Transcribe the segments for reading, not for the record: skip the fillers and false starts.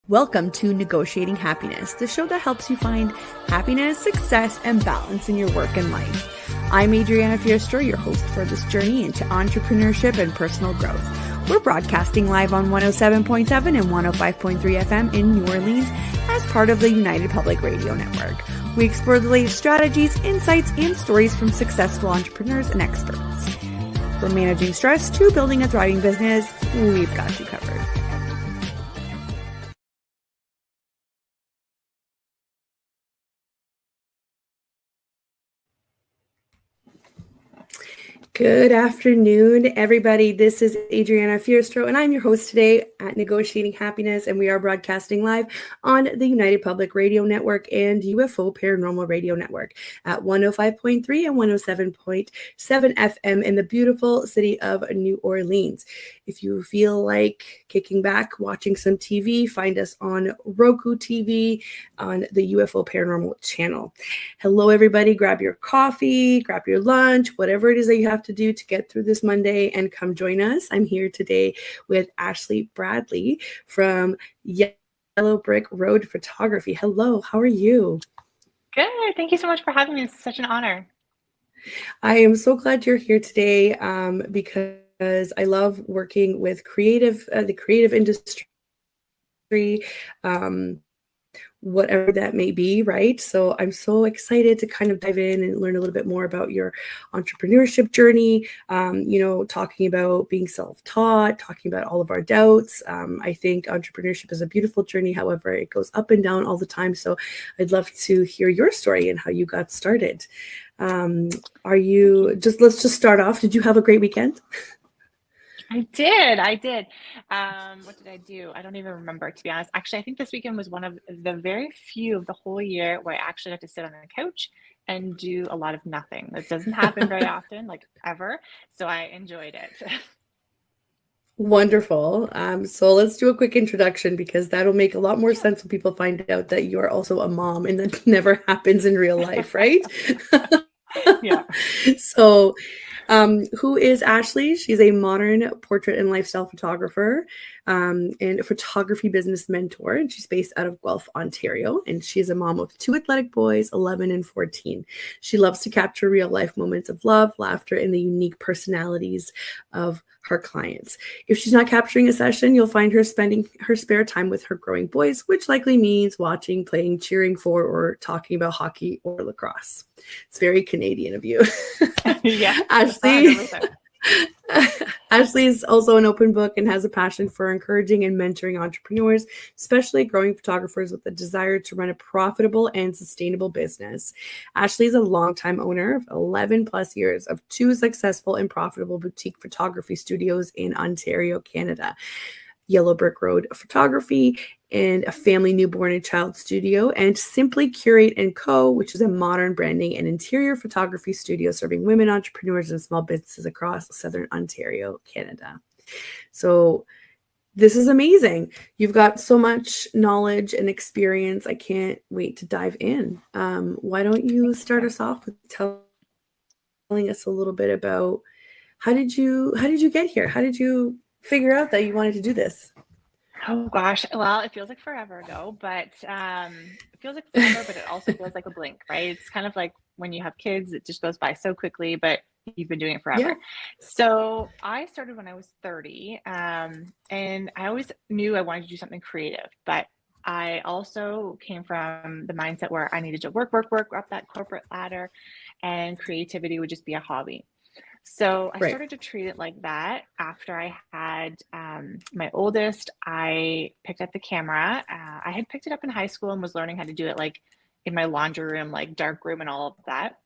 Welcome to Negotiating Happiness, the show that helps you find happiness, success, and balance in your work and life. I'm Adriana Fiestro, your host for this journey into entrepreneurship and personal growth. We're broadcasting live on 107.7 and 105.3 FM in New Orleans as part of the United Public Radio Network. We explore the latest strategies, insights, and stories from successful entrepreneurs and experts. From managing stress to building a thriving business, we've got you covered. Good afternoon, everybody. This is Adriana Fiestro, and I'm your host today at Negotiating Happiness, and we are broadcasting live on the United Public Radio Network and UFO Paranormal Radio Network at 105.3 and 107.7 FM in the beautiful city of New Orleans. If you feel like kicking back, watching some TV, find us on Roku TV on the UFO Paranormal channel. Hello, everybody. Grab your coffee, grab your lunch, whatever it is that you have to do to get through this Monday and come join us. I'm here today with Ashley Bradley from Yellow Brick Road Photography. Hello, how are you? Good. Thank you so much for having me. It's such an honor. I am so glad you're here today because I love working with the creative industry, whatever that may be, right? So I'm so excited to kind of dive in and learn a little bit more about your entrepreneurship journey, talking about being self-taught, talking about all of our doubts. I think entrepreneurship is a beautiful journey. However, it goes up and down all the time. So I'd love to hear your story and how you got started. Let's just start off. Did you have a great weekend? I did. What did I do? I don't even remember, to be honest. Actually, I think this weekend was one of the very few of the whole year where I actually got to sit on a couch and do a lot of nothing. That doesn't happen very often, like ever. So I enjoyed it. Wonderful. So let's do a quick introduction because that'll make a lot more sense when people find out that you are also a mom and that never happens in real life, right? Yeah. So who is Ashley? She's a modern portrait and lifestyle photographer and a photography business mentor. And she's based out of Guelph, Ontario. And she's a mom of 2 athletic boys, 11 and 14. She loves to capture real life moments of love, laughter, and the unique personalities of her clients. If she's not capturing a session, you'll find her spending her spare time with her growing boys, which likely means watching, playing, cheering for, or talking about hockey or lacrosse. It's very Canadian of you. Yeah. Ashley is also an open book and has a passion for encouraging and mentoring entrepreneurs, especially growing photographers with a desire to run a profitable and sustainable business. Ashley is a longtime owner of 11 plus years of 2 successful and profitable boutique photography studios in Ontario, Canada. Yellow Brick Road Photography and a family newborn and child studio, and Simply Curate & Co., which is a modern branding and interior photography studio serving women entrepreneurs and small businesses across Southern Ontario, Canada. So this is amazing. You've got so much knowledge and experience. I can't wait to dive in. Why don't you start us off with telling us a little bit about how did you get here? How did you figure out that you wanted to do this? Oh gosh. Well, it feels like forever ago, but it feels like forever, but it also feels like a blink, right? It's kind of like when you have kids, it just goes by so quickly, but you've been doing it forever. Yeah. So I started when I was 30, and I always knew I wanted to do something creative, but I also came from the mindset where I needed to work up that corporate ladder, and creativity would just be a hobby. So I started to treat it like that. After I had my oldest, I picked up the camera. I had picked it up in high school and was learning how to do it like in my laundry room, like dark room and all of that.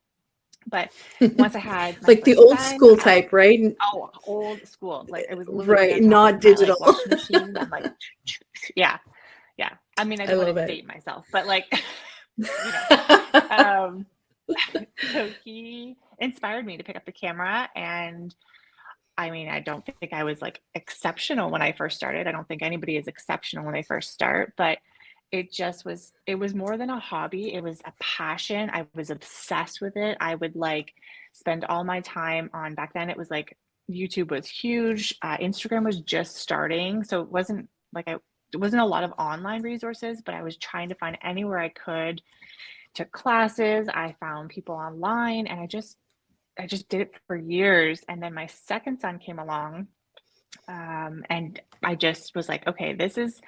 But once I had like the old school type, right? Oh, old school. Like it was literally right, not digital. My, like, washing machine. I'm like, yeah. I mean, I don't want to date myself, but like, so he inspired me to pick up the camera. And I mean, I don't think I was like exceptional when I first started. I don't think anybody is exceptional when they first start, but it was more than a hobby. It was a passion. I was obsessed with it. I would like spend all my time on, back then it was like YouTube was huge. Instagram was just starting. So it wasn't like wasn't a lot of online resources, but I was trying to find anywhere I could. Took classes, I found people online, and I just did it for years. And then my second son came along, and I just was like, okay, this is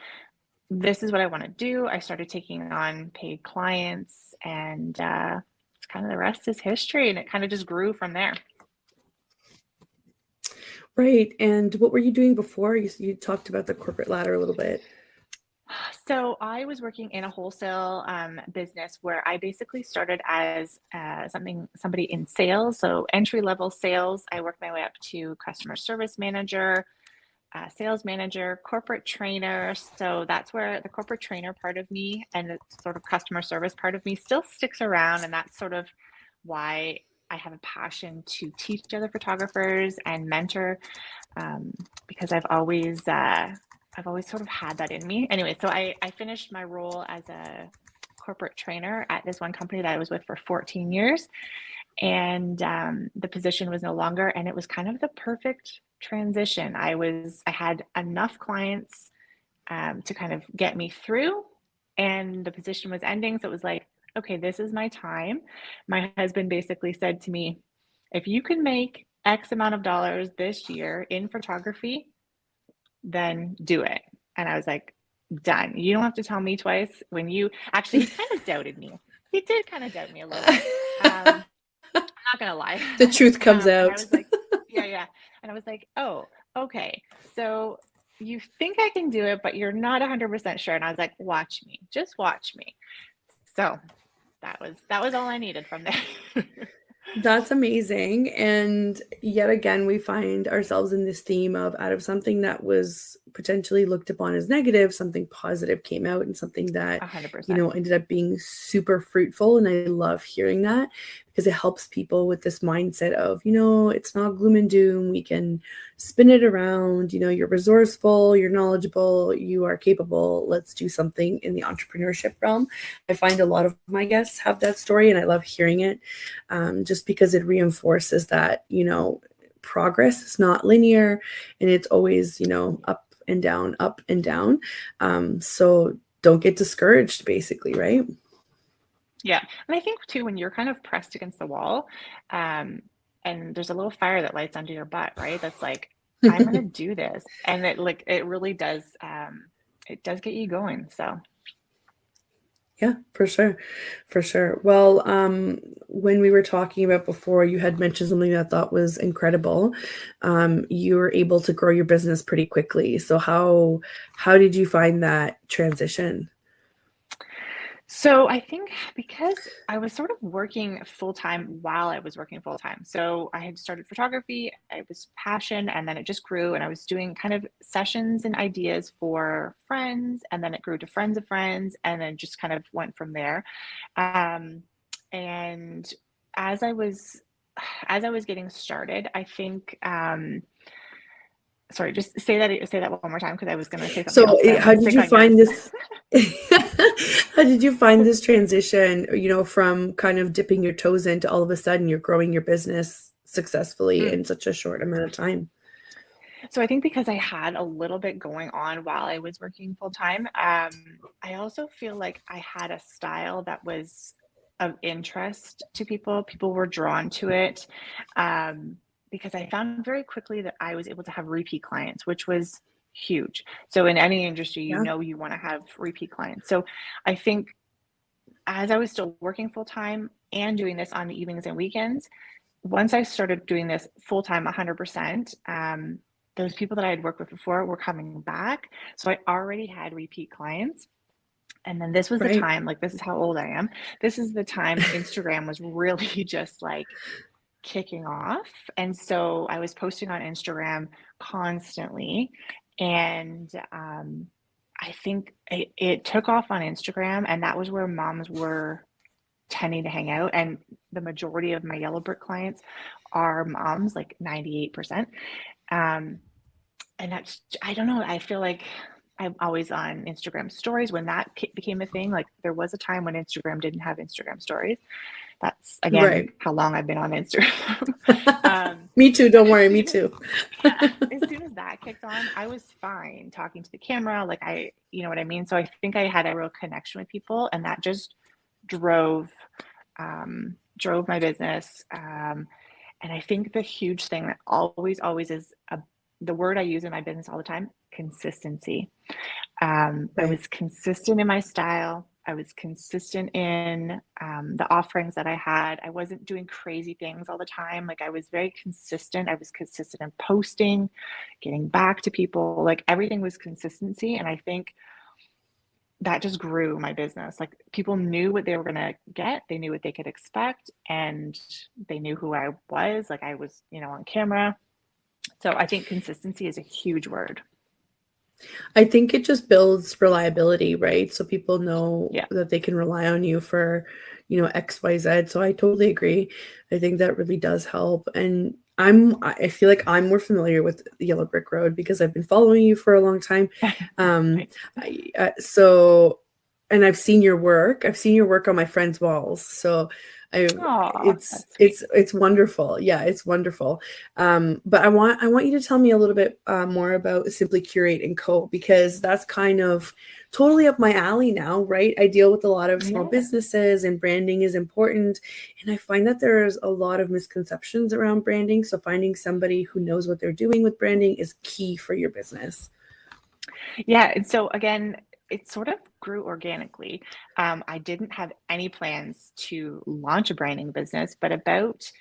what I want to do. I started taking on paid clients, and it's kind of, the rest is history, and it kind of just grew from there. Right. And what were you doing before? You talked about the corporate ladder a little bit. So I was working in a wholesale business where I basically started as somebody in sales, so entry-level sales. I worked my way up to customer service manager, sales manager, corporate trainer. So that's where the corporate trainer part of me and the sort of customer service part of me still sticks around, and that's sort of why I have a passion to teach other photographers and mentor, because I've always sort of had that in me. Anyway, so I finished my role as a corporate trainer at this one company that I was with for 14 years. And the position was no longer, and it was kind of the perfect transition. I had enough clients to kind of get me through, and the position was ending. So it was like, okay, this is my time. My husband basically said to me, if you can make X amount of dollars this year in photography, then do it. And I was like, done. You don't have to tell me twice. He kind of doubted me. He did kind of doubt me a little bit. I'm not gonna lie. The truth comes out. And I was like, yeah. And I was like, oh, okay. So you think I can do it, but you're not 100% sure. And I was like, watch me, just watch me. So that was all I needed from there. That's amazing. And yet again, we find ourselves in this theme of, out of something that was potentially looked upon as negative, something positive came out, and something that 100%. ended up being super fruitful. And I love hearing that, because it helps people with this mindset of, it's not gloom and doom. We can spin it around. You're resourceful, you're knowledgeable, you are capable. Let's do something in the entrepreneurship realm. I find a lot of my guests have that story, and I love hearing it, just because it reinforces that, progress is not linear, and it's always, up and down, up and down. So don't get discouraged, basically, right? Yeah. And I think too, when you're kind of pressed against the wall, and there's a little fire that lights under your butt, right? That's like, I'm going to do this. And it really does, it does get you going. So. Yeah, for sure. For sure. Well, when we were talking about before, you had mentioned something that I thought was incredible. You were able to grow your business pretty quickly. So how did you find that transition? So I think because I was sort of working full-time while I was working full-time. So I had started photography, it was passion, and then it just grew, and I was doing kind of sessions and ideas for friends, and then it grew to friends of friends, and then just kind of went from there. And as I was getting started, I think, sorry, just say that one more time, because I was going to say something else. So how did you find this? How did you find this transition, from kind of dipping your toes into, all of a sudden you're growing your business successfully in such a short amount of time? So I think because I had a little bit going on while I was working full time, I also feel like I had a style that was of interest to people. People were drawn to it. Because I found very quickly that I was able to have repeat clients, which was huge. So in any industry, you want to have repeat clients. So I think as I was still working full time and doing this on the evenings and weekends, once I started doing this full time 100%, those people that I had worked with before were coming back. So I already had repeat clients. And then this was the time, like, this is how old I am. This is the time Instagram was really just like kicking off. And so I was posting on Instagram constantly. And I think it took off on Instagram, and that was where moms were tending to hang out. And the majority of my Yellow Brick clients are moms, like 98%. And that's, I don't know, I feel like I'm always on Instagram stories when that became a thing. Like, there was a time when Instagram didn't have Instagram stories. That's, again, how long I've been on Instagram. Me too. Don't As worry. Me soon as, too. yeah, as soon as that kicked on, I was fine talking to the camera. Like you know what I mean? So I think I had a real connection with people, and that just drove, drove my business. And I think the huge thing that always is the word I use in my business all the time, consistency. I Right. was consistent in my style. I was consistent in the offerings that I had. I wasn't doing crazy things all the time. Like I was very consistent. I was consistent in posting, getting back to people. Like everything was consistency. And I think that just grew my business. Like people knew what they were going to get, they knew what they could expect, and they knew who I was. Like I was, you know, on camera. So I think consistency is a huge word. I think it just builds reliability, right? So people know Yeah. that they can rely on you for, X, Y, Z. So I totally agree. I think that really does help. And I feel like I'm more familiar with Yellow Brick Road because I've been following you for a long time. Um, Nice. so, and I've seen your work. I've seen your work on my friends' walls. So Oh, it's that's sweet. it's wonderful. Yeah, it's wonderful. But I want you to tell me a little bit more about Simply Curate and Co, because that's kind of totally up my alley now, right? I deal with a lot of small Yeah. businesses, and branding is important. And I find that there's a lot of misconceptions around branding. So finding somebody who knows what they're doing with branding is key for your business. Yeah. And so again, it sort of grew organically. I didn't have any plans to launch a branding business, but about,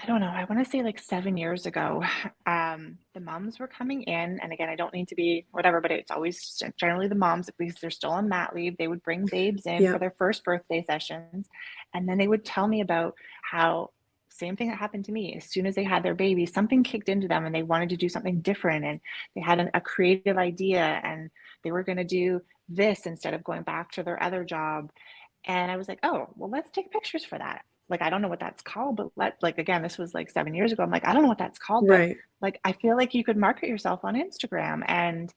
I don't know, I want to say like 7 years ago, the moms were coming in. And again, I don't need to be whatever, but it's always generally the moms, because they're still on mat leave. They would bring babes in Yeah. for their first birthday sessions. And then they would tell me about how, same thing that happened to me. As soon as they had their baby, something kicked into them and they wanted to do something different. And they had a creative idea and they were going to do this instead of going back to their other job. And I was like, oh, well, let's take pictures for that. Like, I don't know what that's called, but like, again, this was like 7 years ago. I'm like, I don't know what that's called, but Right. like, I feel like you could market yourself on Instagram. And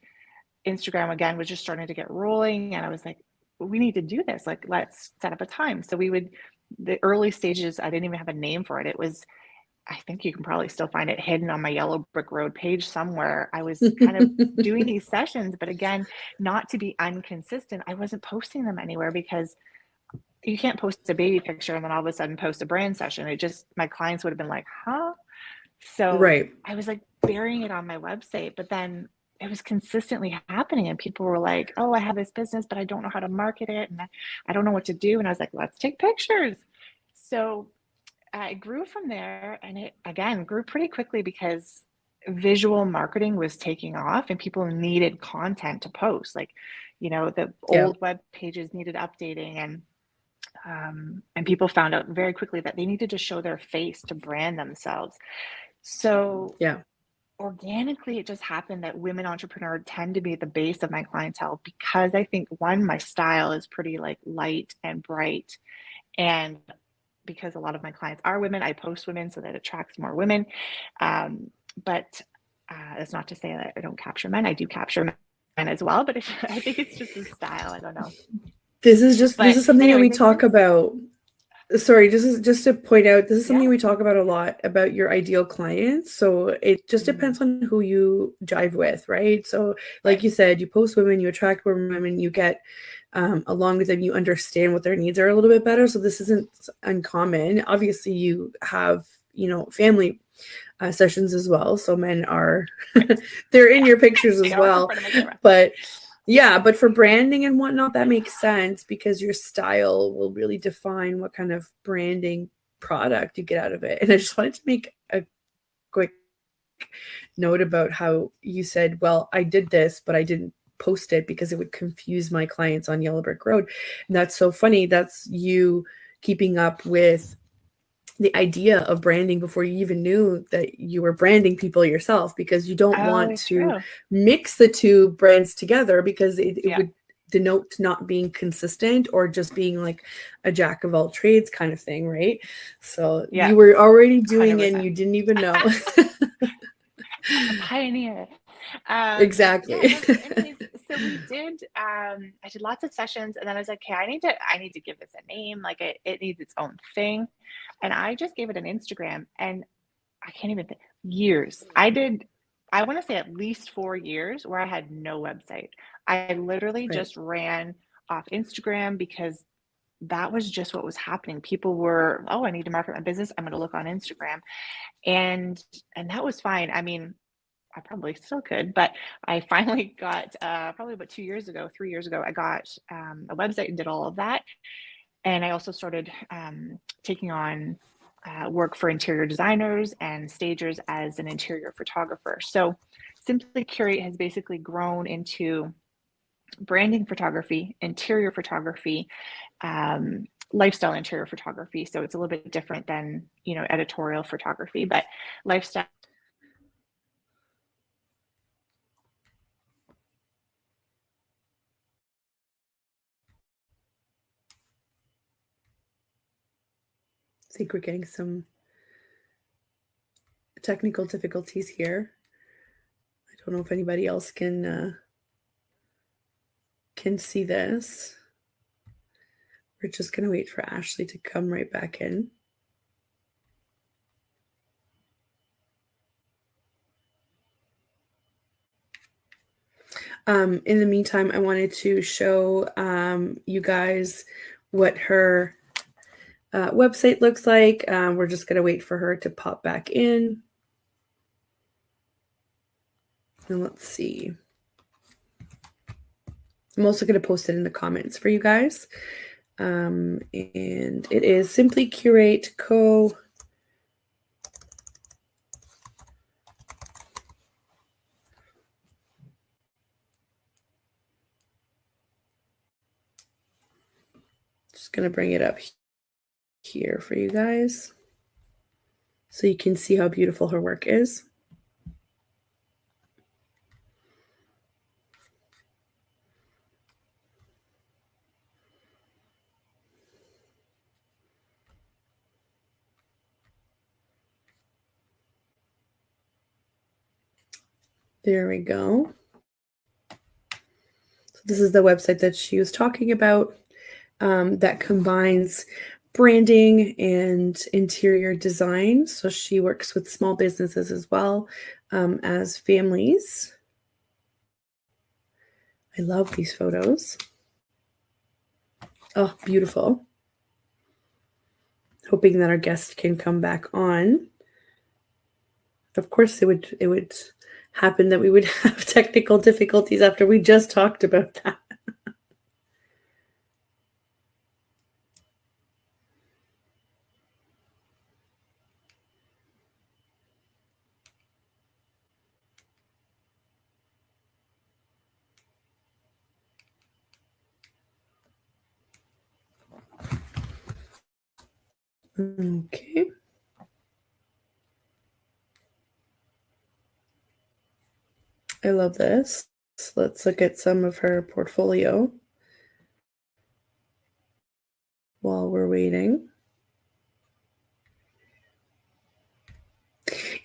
Instagram, again, was just starting to get rolling. And I was like, we need to do this. Like, let's set up a time. So the early stages, I didn't even have a name for it. It was, I think you can probably still find it hidden on my Yellow Brick Road page somewhere. I was kind of doing these sessions, but again, not to be inconsistent, I wasn't posting them anywhere because you can't post a baby picture and then all of a sudden post a brand session. It just, my clients would have been like, huh? So Right. I was like burying it on my website, but then it was consistently happening. And people were like, oh, I have this business, but I don't know how to market it. And I don't know what to do. And I was like, let's take pictures. So I grew from there, and it again grew pretty quickly because visual marketing was taking off and people needed content to post. Like, you know, the Yeah. old web pages needed updating, and people found out very quickly that they needed to show their face to brand themselves. So Yeah. organically, it just happened that women entrepreneurs tend to be at the base of my clientele because I think one, my style is pretty like light and bright, and because a lot of my clients are women, I post women so that attracts more women. But that's not to say that I don't capture men. I do capture men as well, but I think it's just the style. I don't know. This But is something that we anyways, it talk just, about. Sorry, just to point out, this is yeah. something we talk about a lot about your ideal clients. So it just Mm, depends on who you jive with, right? So like right. you said, you post women, you attract women, you get along with them, you understand what their needs are a little bit better. So this isn't uncommon. Obviously, you have, family sessions as well. So men are, Right. they're in Yeah. your pictures They as are in well. front of my camera. But yeah, but for branding and whatnot, that makes sense because your style will really define what kind of branding product you get out of it. And I just wanted to make a quick note about how you said, well, I did this, but I didn't post it because it would confuse my clients on Yellow Brick Road. And that's so funny. That's you keeping up with the idea of branding before you even knew that you were branding people yourself, because you don't want Oh, to true. mix the two brands together because it Yeah. would denote not being consistent or just being like a jack of all trades kind of thing, right? So Yeah. you were already doing it and 100%. you didn't even know. A pioneer. Yeah, Exactly. no, so anyways, so I did lots of sessions, and then I was like, okay, I need to give this a name. Like it needs its own thing. And I just gave it an Instagram, and I can't even think, years. I want to say at least 4 years where I had no website. I literally Right. just ran off Instagram because that was just what was happening. People were, oh, I need to market my business. I'm going to look on Instagram. And that was fine. I mean, I probably still could, but I finally got, probably about 2 years ago, 3 years ago, I got a website and did all of that. And I also started taking on work for interior designers and stagers as an interior photographer. So Simply Curate has basically grown into branding photography, interior photography, lifestyle interior photography. So it's a little bit different than, editorial photography, but lifestyle. I think we're getting some technical difficulties here. I don't know if anybody else can see this. We're just going to wait for Ashley to come right back in. In the meantime, I wanted to show you guys what her website looks like. We're just going to wait for her to pop back in. And let's see. I'm also going to post it in the comments for you guys. And it is Simply Curate Co. Just going to bring it up here for you guys so you can see how beautiful her work is. There we go. So this is the website that she was talking about that combines branding and interior design. So she works with small businesses as well as families. I love these photos. Oh, beautiful. Hoping that our guest can come back on. Of course, it would happen that we would have technical difficulties after we just talked about that. Okay. I love this. Let's look at some of her portfolio while we're waiting.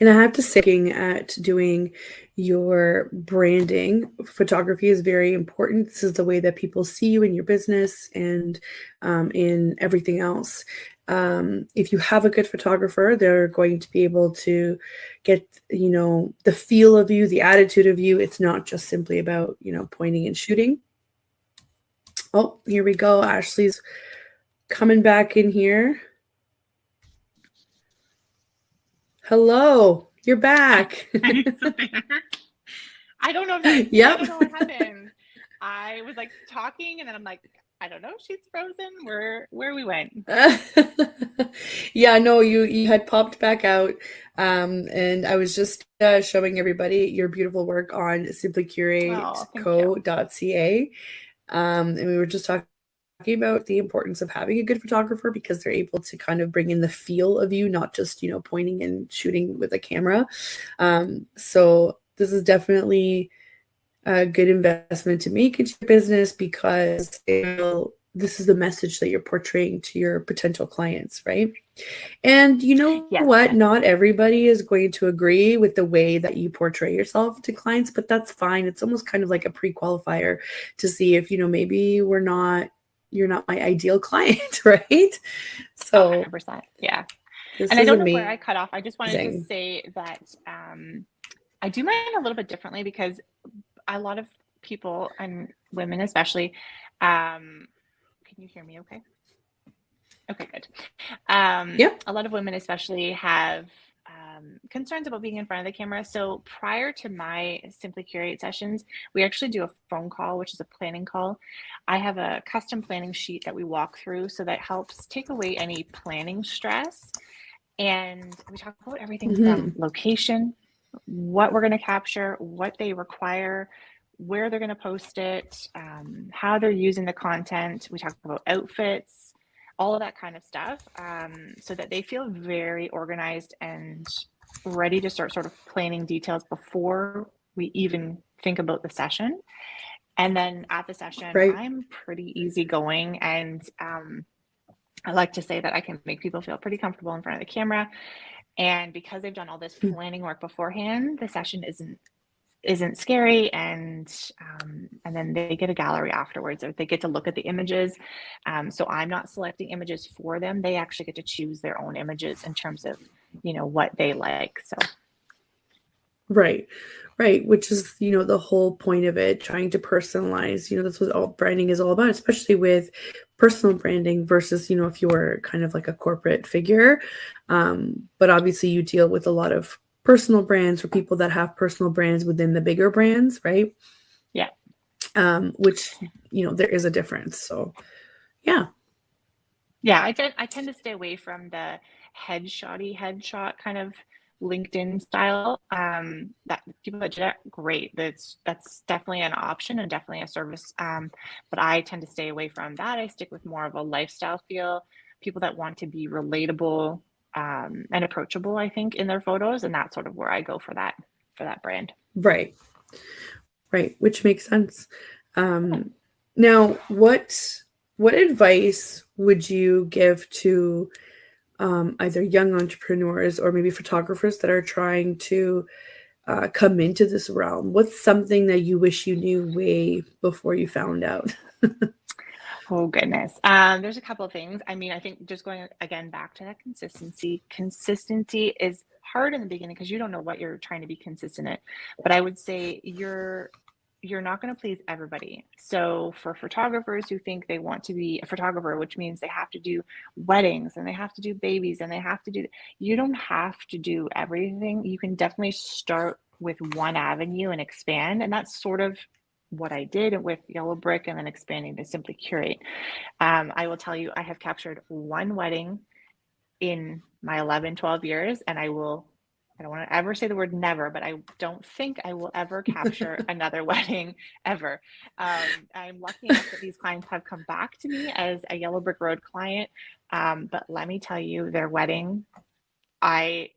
And I have to say, looking at doing your branding, photography is very important. This is the way that people see you in your business and in everything else. If you have a good photographer, they're going to be able to get, the feel of you, the attitude of you. It's not just simply about, pointing and shooting. Oh, here we go. Ashley's coming back in here. Hello, you're back. I don't know if Yep. I don't know what happened. I was like talking and then I'm like, I don't know, she's frozen. Where we went. Yeah, no, you had popped back out. And I was just showing everybody your beautiful work on simplycurateco.ca. And we were just talking about the importance of having a good photographer because they're able to kind of bring in the feel of you, not just, pointing and shooting with a camera. So this is definitely a good investment to make into your business because this is the message that you're portraying to your potential clients, right? And you know what? Not everybody is going to agree with the way that you portray yourself to clients, but that's fine. It's almost kind of like a pre-qualifier to see if, maybe you're not my ideal client, right? So 100%. Yeah. This And I is don't know where I cut off. I just wanted to amazing. say that I do mine a little bit differently because a lot of people and women especially, can you hear me okay? Okay, good. Yep. A lot of women especially have concerns about being in front of the camera. So prior to my Simply Curate sessions, we actually do a phone call, which is a planning call. I have a custom planning sheet that we walk through, so that helps take away any planning stress. And we talk about everything from location, what we're going to capture, what they require, where they're going to post it, how they're using the content. We talk about outfits, all of that kind of stuff, so that they feel very organized and ready to start sort of planning details before we even think about the session. And then at the session, Right. I'm pretty easygoing, and I like to say that I can make people feel pretty comfortable in front of the camera. And because they've done all this planning work beforehand, the session isn't scary, and then they get a gallery afterwards, or they get to look at the images. So I'm not selecting images for them. They actually get to choose their own images in terms of, what they like. So Right. Right. Which is, the whole point of it, trying to personalize, that's what all branding is all about, especially with personal branding versus, if you're kind of like a corporate figure. But obviously you deal with a lot of personal brands or people that have personal brands within the bigger brands, right? yeah. Which, there is a difference. So yeah. Yeah, I tend to stay away from the headshot kind of LinkedIn style. That people that do that, great. That's definitely an option and definitely a service. But I tend to stay away from that. I stick with more of a lifestyle feel. People that want to be relatable and approachable, I think, in their photos, and that's sort of where I go for that brand. Right. Right. Which makes sense. Now, what advice would you give to either young entrepreneurs or maybe photographers that are trying to come into this realm? What's something that you wish you knew way before you found out? Oh goodness. There's a couple of things. I mean, I think just going again back to that consistency. Consistency is hard in the beginning because you don't know what you're trying to be consistent at. But I would say you're not going to please everybody. So for photographers who think they want to be a photographer, which means they have to do weddings and they have to do babies and they have to do, you don't have to do everything. You can definitely start with one avenue and expand. And that's sort of what I did with Yellow Brick and then expanding to Simply Curate. I will tell you, I have captured one wedding in my 11, 12 years, and I don't want to ever say the word never, but I don't think I will ever capture another wedding ever. I'm lucky enough that these clients have come back to me as a Yellow Brick Road client. But let me tell you, their wedding, I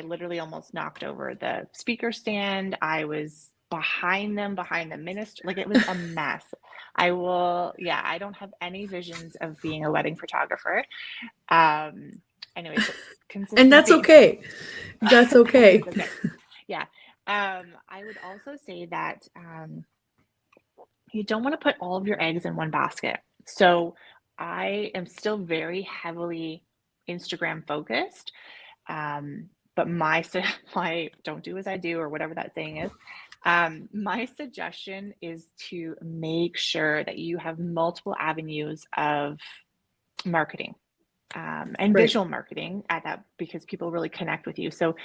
literally almost knocked over the speaker stand. I was behind the minister. Like, it was a mess. I don't have any visions of being a wedding photographer. Anyway, so consistency. And that's okay. That's okay. Okay. Yeah. I would also say that you don't want to put all of your eggs in one basket. So I am still very heavily Instagram focused. But my don't do as I do, or whatever that saying is. My suggestion is to make sure that you have multiple avenues of marketing. And Right. visual marketing at that, because people really connect with you. So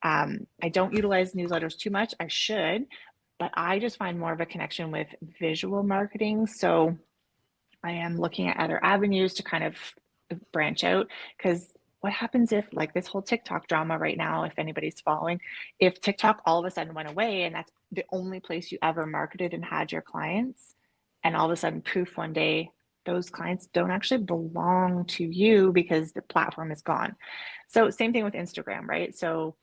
I don't utilize newsletters too much. I should, but I just find more of a connection with visual marketing. So I am looking at other avenues to kind of branch out, because what happens if, like, this whole TikTok drama right now, if anybody's following, if TikTok all of a sudden went away and that's the only place you ever marketed and had your clients, and all of a sudden, poof, one day, those clients don't actually belong to you because the platform is gone. So same thing with Instagram, right? So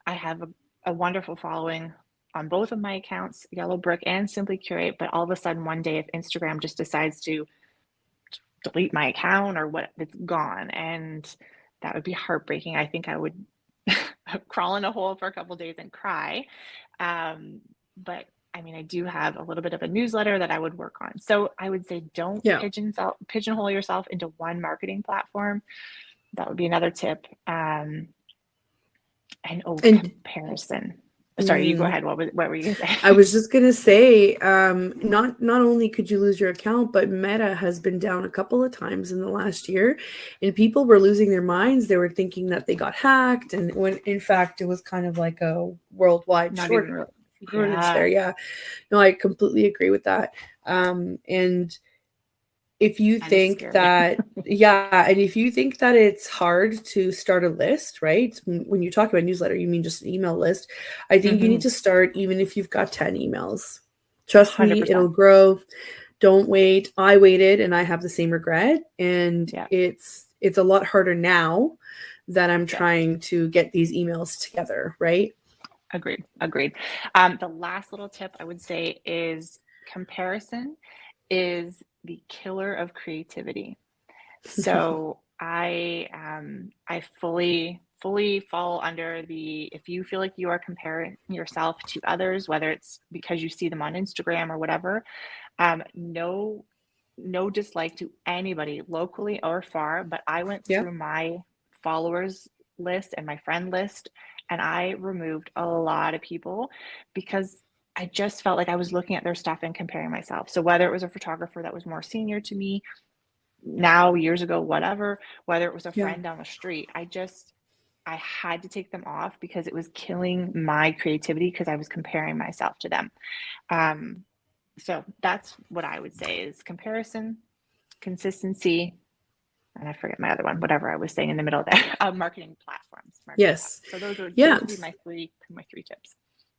I have a wonderful following on both of my accounts, Yellow Brick and Simply Curate, but all of a sudden one day, if Instagram just decides to delete my account or what, it's gone. And that would be heartbreaking. I think I would crawl in a hole for a couple of days and cry. But I mean, I do have a little bit of a newsletter that I would work on. So I would say don't pigeonhole yourself into one marketing platform. That would be another tip. And And comparison. Sorry, you go ahead. What were you gonna say? I was just gonna say, not only could you lose your account, but Meta has been down a couple of times in the last year, and people were losing their minds. They were thinking that they got hacked, and when in fact it was kind of like a worldwide shortage there. Yeah, no, I completely agree with that. And if you think that, and if you think that it's hard to start a list, right? When you talk about newsletter, you mean just an email list. I think you need to start even if you've got 10 emails. Trust 100%. Me, it'll grow. Don't wait. I waited and I have the same regret. And it's a lot harder now that I'm trying to get these emails together, right? Agreed. The last little tip I would say is comparison is the killer of creativity. So I fully fall under if you feel like you are comparing yourself to others, whether it's because you see them on Instagram or whatever, no dislike to anybody locally or far, but I went through my followers list and my friend list, and I removed a lot of people because I just felt like I was looking at their stuff and comparing myself. So whether it was a photographer that was more senior to me now, years ago, whatever, whether it was a friend down the street, I had to take them off because it was killing my creativity because I was comparing myself to them. So that's what I would say is comparison, consistency, and I forget my other one, whatever I was saying in the middle there, marketing platforms. So those would be my three tips.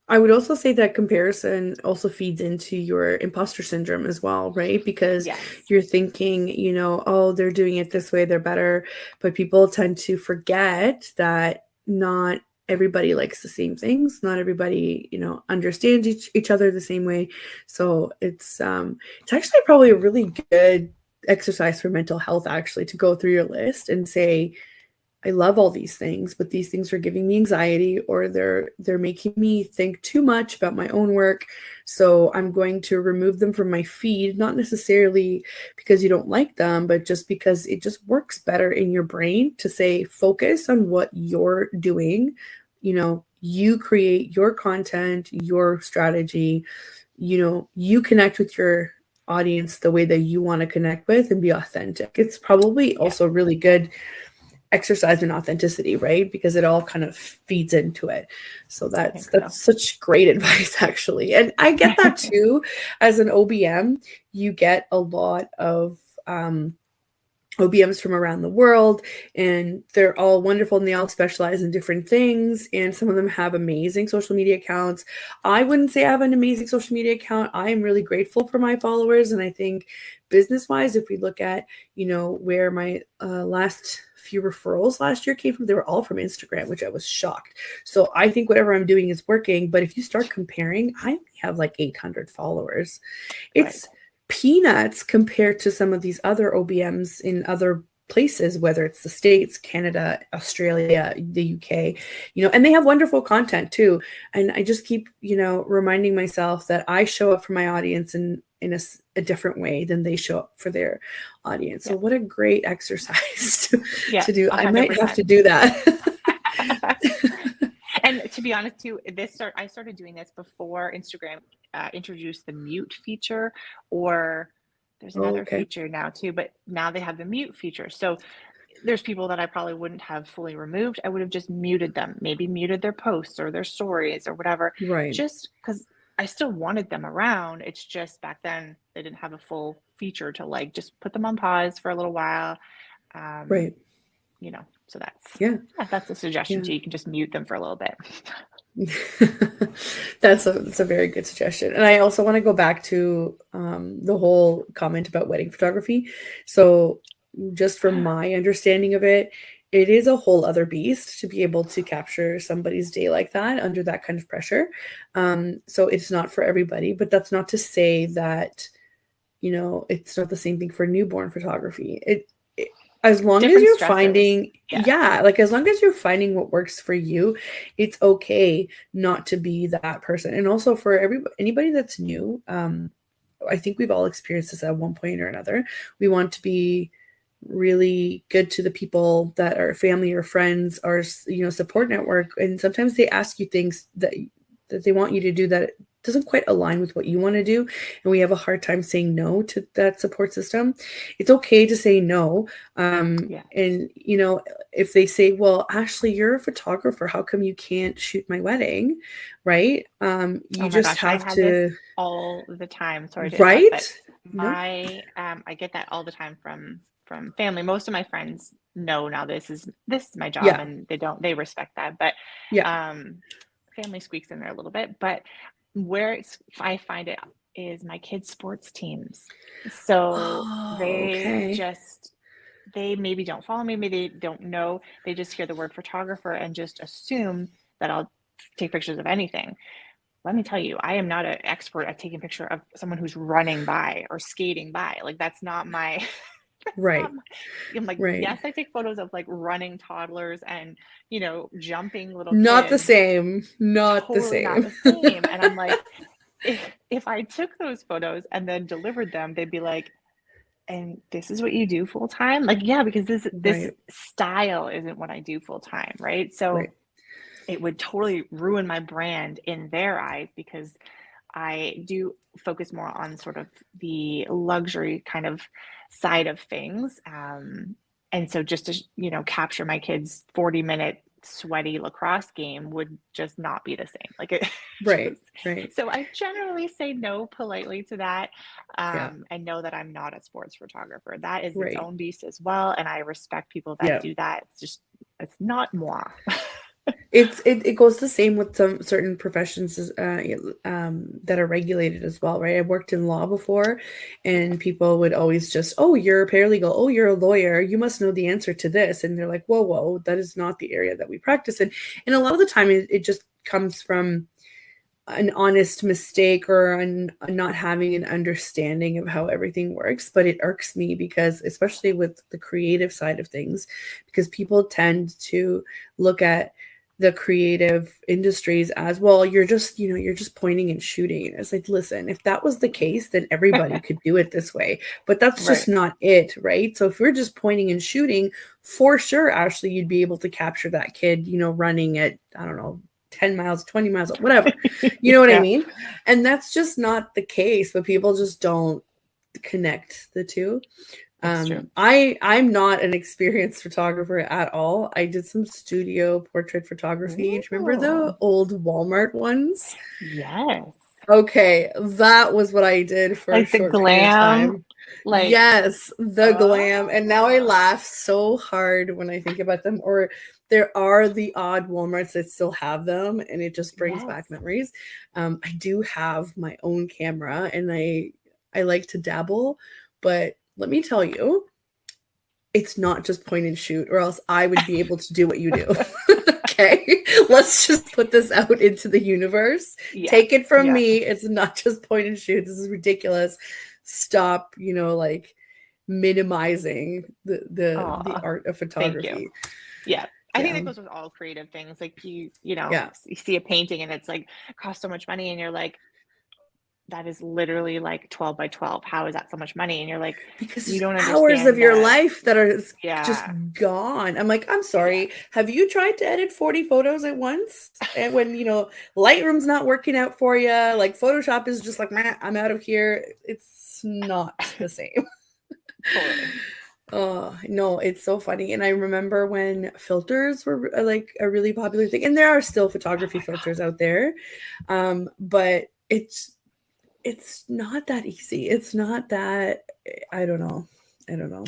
I would also say that comparison also feeds into your imposter syndrome as well, right? Because you're thinking, oh, they're doing it this way, they're better. But people tend to forget that not everybody likes the same things. Not everybody, understands each other the same way. So it's actually probably a really good exercise for mental health, actually, to go through your list and say, I love all these things, but these things are giving me anxiety, or they're making me think too much about my own work. So I'm going to remove them from my feed, not necessarily because you don't like them, but just because it just works better in your brain to say, focus on what you're doing. You create your content, your strategy, you connect with your audience the way that you want to connect with and be authentic. It's probably also really good exercise in authenticity, right? Because it all kind of feeds into it. So that's such great advice, actually. And I get that too. As an OBM, you get a lot of OBMs from around the world, and they're all wonderful, and they all specialize in different things, and some of them have amazing social media accounts. I wouldn't say I have an amazing social media account. I am really grateful for my followers, and I think business-wise, if we look at, where my last few referrals last year came from, they were all from Instagram, which I was shocked. So I think whatever I'm doing is working, but if you start comparing, I have like 800 followers. It's peanuts compared to some of these other OBMs in other places, whether it's the States, Canada, Australia, the UK, and they have wonderful content too. And I just keep, reminding myself that I show up for my audience in a different way than they show up for their audience. So what a great exercise to do. 100%. I might have to do that. And to be honest too, I started doing this before Instagram introduced the mute feature, or there's another feature now too, but now they have the mute feature. So there's people that I probably wouldn't have fully removed. I would have just muted them, maybe muted their posts or their stories or whatever. Right. Just because I still wanted them around. It's just back then they didn't have a full feature to just put them on pause for a little while. Right. So that's a suggestion too. You can just mute them for a little bit. That's a very good suggestion. And I also want to go back to the whole comment about wedding photography. So just from my understanding of it, it is a whole other beast to be able to capture somebody's day like that under that kind of pressure. So it's not for everybody, but that's not to say that, it's not the same thing for newborn photography. As long as you're finding, as long as you're finding what works for you, it's okay not to be that person. And also for anybody that's new, I think we've all experienced this at one point or another. We want to be really good to the people that are family or friends or, you know, support network. And sometimes they ask you things that they want you to do that doesn't quite align with what you want to do. And we have a hard time saying no to that support system. It's okay to say no. And, you know, if they say, well, Ashley, you're a photographer, how come you can't shoot my wedding? Right. You just have to. This all the time. Sorry to right. interrupt, but I get that all the time from family. Most of my friends know now this is my job, and they respect that. But family squeaks in there a little bit. But where I find it is my kids' sports teams. So they maybe don't follow me, maybe they don't know. They just hear the word photographer and just assume that I'll take pictures of anything. Let me tell you, I am not an expert at taking a picture of someone who's running by or skating by. Like, that's not my right. I'm like, yes, I take photos of like running toddlers and, you know, jumping little not kids. the same. Not Totally the same. not the same. And I'm like, if I took those photos and then delivered them, they'd be like, and this is what you do full time? Like, yeah, because this style isn't what I do full time, right? So it would totally ruin my brand in their eyes, because I do focus more on sort of the luxury kind of side of things. And so just to, you know, capture my kids' 40-minute sweaty lacrosse game would just not be the same. Like it right. So I generally say no politely to that, and know that I'm not a sports photographer. That is its own beast as well, and I respect people that do that. It's not moi. It goes the same with some certain professions that are regulated as well, right? I worked in law before, and people would always just, oh, you're a paralegal, oh, you're a lawyer, you must know the answer to this, and they're like, whoa, that is not the area that we practice in. And a lot of the time, it just comes from an honest mistake or not having an understanding of how everything works. But it irks me because, especially with the creative side of things, because people tend to look at the creative industries as, well, you're just pointing and shooting. And it's like, listen, if that was the case, then everybody could do it this way. But that's just not it, right? So if we're just pointing and shooting, for sure, Ashley, you'd be able to capture that kid, you know, running at, I don't know, 10 miles, 20 miles, whatever. You know what I mean? And that's just not the case, but people just don't connect the two. I'm not an experienced photographer at all. I did some studio portrait photography. Do you remember the old Walmart ones? Yes. Okay, that was what I did for like a short the glam, period of time. Yes, the glam. And now I laugh so hard when I think about them. Or there are the odd Walmarts that still have them, and it just brings back memories. I do have my own camera, and I like to dabble, but let me tell you, it's not just point and shoot, or else I would be able to do what you do. Okay, let's just put this out into the universe. Take it from me. It's not just point and shoot. This is ridiculous. Stop, you know, like minimizing the art of photography. I think that goes with all creative things. Like you know, you see a painting and it's like costs so much money, and you're like, that is literally like 12 by 12. How is that so much money? And you're like, because you don't hours understand of your life that are just gone. I'm like, I'm sorry. Have you tried to edit 40 photos at once? And when, you know, Lightroom's not working out for you, like Photoshop is just like, man, I'm out of here. It's not the same. Totally. Oh, no, it's so funny. And I remember when filters were like a really popular thing, and there are still photography filters out there. But it's not that easy. It's not that, I don't know.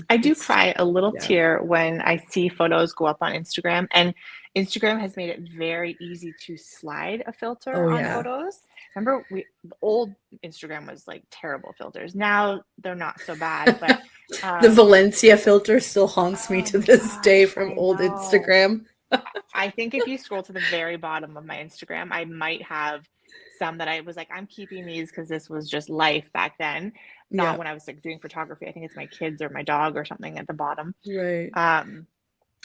I do cry a little tear when I see photos go up on Instagram, and Instagram has made it very easy to slide a filter on photos. Remember, the old Instagram was like terrible filters. Now they're not so bad, but the Valencia filter still haunts me to this day from old Instagram. I think if you scroll to the very bottom of my Instagram, I might have some that I was like, I'm keeping these because this was just life back then. Not when I was like doing photography. I think it's my kids or my dog or something at the bottom. Right.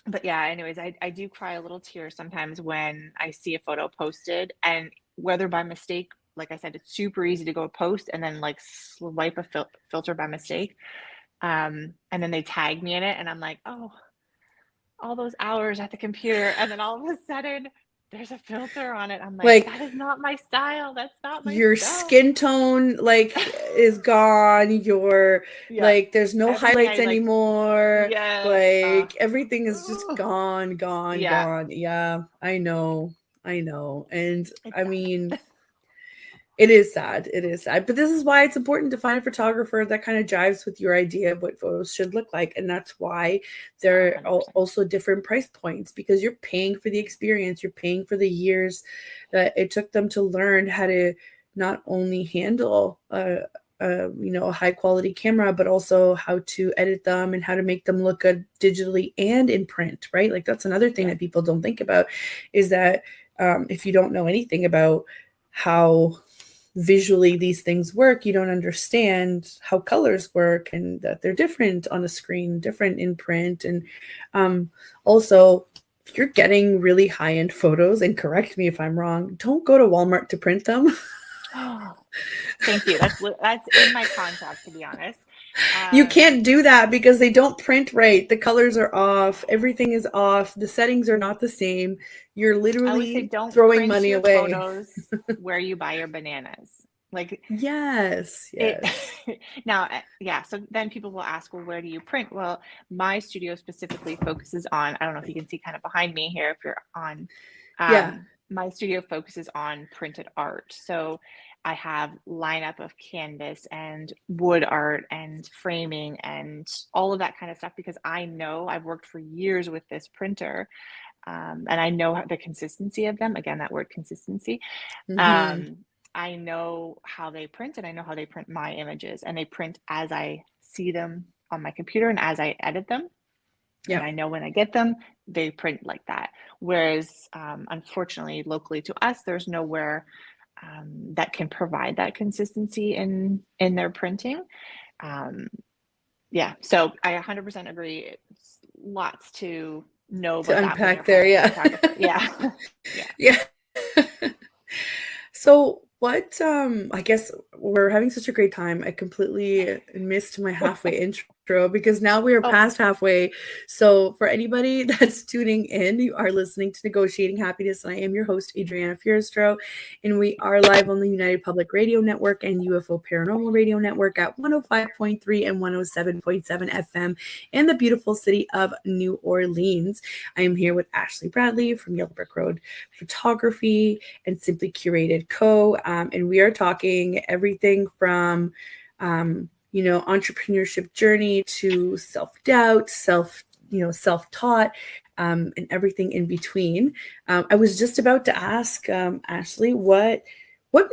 But yeah, anyways, I do cry a little tear sometimes when I see a photo posted, and whether by mistake, like I said, it's super easy to go post and then like swipe a filter by mistake. And then they tag me in it, and I'm like, oh, all those hours at the computer, and then all of a sudden there's a filter on it. I'm like, Like that is not my style. That's not my your stuff. skin tone like is gone. Your Yeah. like there's no Everything highlights I like, anymore. yes. Like everything is just gone, Yeah. gone. Yeah, I know. I know. And It's I sad. mean, it is sad. It is sad. But this is why it's important to find a photographer that kind of jives with your idea of what photos should look like. And that's why there are 100%. also different price points, because you're paying for the experience. You're paying for the years that it took them to learn how to not only handle a high quality camera, but also how to edit them and how to make them look good digitally and in print, right? Like that's another thing Yeah. that people don't think about, is that if you don't know anything about how visually these things work, you don't understand how colors work and that they're different on a screen, different in print. And also, if you're getting really high-end photos, and correct me if I'm wrong, don't go to Walmart to print them. Oh, thank you. That's in my contract, to be honest. You can't do that because they don't print right. The colors are off. Everything is off. The settings are not the same. You're I always say, literally don't throwing print money your away. photos where you buy your bananas. Like Yes, it yes. now, yeah. So then people will ask, well, where do you print? Well, my studio specifically focuses on, I don't know if you can see kind of behind me here if you're on, Yeah. my studio focuses on printed art. So I have lineup of canvas and wood art and framing and all of that kind of stuff, because I know I've worked for years with this printer, and I know the consistency of them. Again, that word consistency. Mm-hmm. Um, I know how they print, and I know how they print my images, and they print as I see them on my computer and as I edit them. And Yeah. I know when I get them, they print like that. Whereas, unfortunately, locally to us, there's nowhere that can provide that consistency in their printing. Um, yeah, so I 100% agree. It's lots to know To about that when you're unpack there, hiring a yeah. photographer. Yeah. Yeah. Yeah. So what I guess we're having such a great time. I completely missed my halfway intro because now we are Oh, past halfway. So for anybody that's tuning in, you are listening to Negotiating Happiness, and I am your host, Adriana Fierstro, and we are live on the United Public Radio Network and UFO Paranormal Radio Network at 105.3 and 107.7 FM in the beautiful city of New Orleans. I am here with Ashley Bradley from Yellow Brick Road Photography and Simply Curated Co. And we are talking everything from, entrepreneurship journey to self-doubt, self-taught, and everything in between. I was just about to ask Ashley, what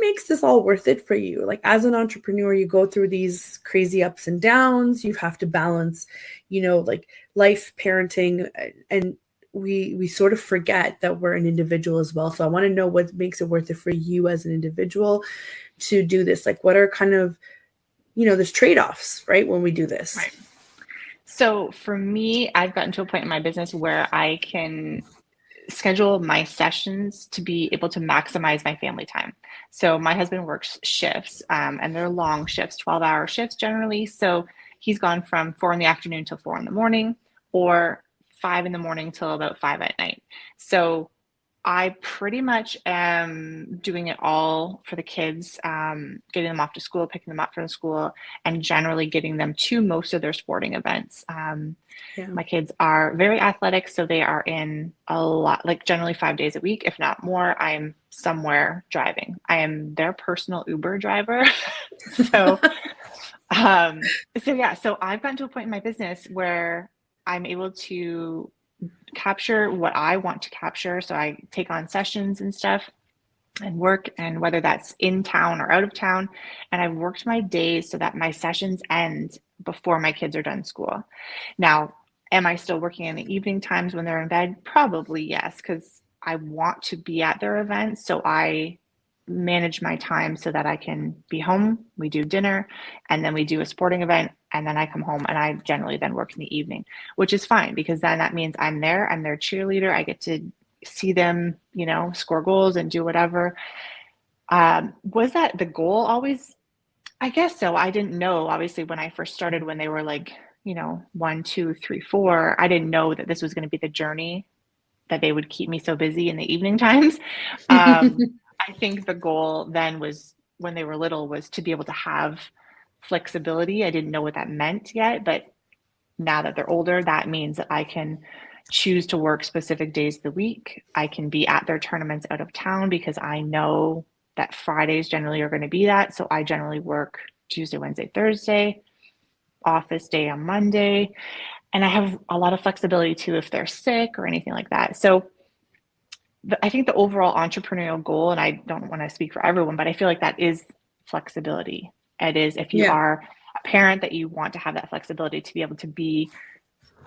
makes this all worth it for you? Like as an entrepreneur, you go through these crazy ups and downs. You have to balance, like life, parenting, and we sort of forget that we're an individual as well. So I want to know what makes it worth it for you as an individual to do this. Like what are kind of, there's trade-offs, right, when we do this. right. So for me, I've gotten to a point in my business where I can schedule my sessions to be able to maximize my family time. So my husband works shifts, and they're long shifts, 12-hour shifts generally. So he's gone from 4 in the afternoon till 4 in the morning, or 5 in the morning till about 5 at night. So I pretty much am doing it all for the kids, getting them off to school, picking them up from school, and generally getting them to most of their sporting events. Yeah. My kids are very athletic, so they are in a lot, like generally 5 days a week, if not more. I'm somewhere driving. I am their personal Uber driver. so, so I've gotten to a point in my business where I'm able to capture what I want to capture. So I take on sessions and stuff and work, and whether that's in town or out of town. And I've worked my days so that my sessions end before my kids are done school. Now, am I still working in the evening times when they're in bed? Probably yes, because I want to be at their events. So I manage my time so that I can be home. We do dinner, and then we do a sporting event, and then I come home, and I generally then work in the evening, which is fine because then that means I'm there. I'm their cheerleader. I get to see them, score goals and do whatever. Was that the goal always I guess so. I didn't know, obviously, when I first started, when they were like, 1, 2, 3, 4, I didn't know that this was going to be the journey, that they would keep me so busy in the evening times. I think the goal then was, when they were little, was to be able to have flexibility. I didn't know what that meant yet, but now that they're older, that means that I can choose to work specific days of the week. I can be at their tournaments out of town because I know that Fridays generally are going to be that. So I generally work Tuesday, Wednesday, Thursday, office day on Monday. And I have a lot of flexibility too if they're sick or anything like that. So I think the overall entrepreneurial goal, and I don't want to speak for everyone, but I feel like that is flexibility. It is, if you Yeah. are a parent, that you want to have that flexibility to be able to be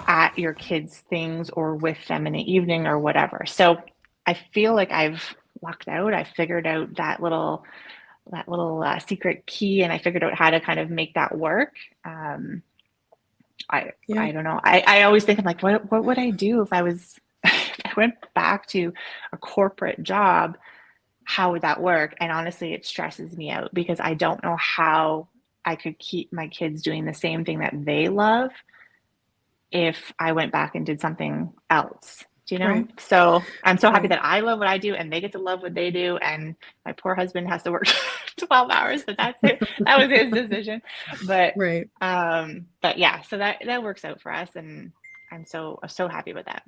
at your kids' things or with them in the evening or whatever. So I feel like I've lucked out. I figured out that little secret key, and I figured out how to kind of make that work. Yeah. I don't know. I always think, I'm like, what would I do if I was if I went back to a corporate job? How would that work? And honestly, it stresses me out because I don't know how I could keep my kids doing the same thing that they love if I went back and did something else. Do you know? Right. So I'm so happy Right. that I love what I do and they get to love what they do. And my poor husband has to work 12 hours, but that's it. That was his decision. But Right. but yeah, so that works out for us, and I'm so happy with that.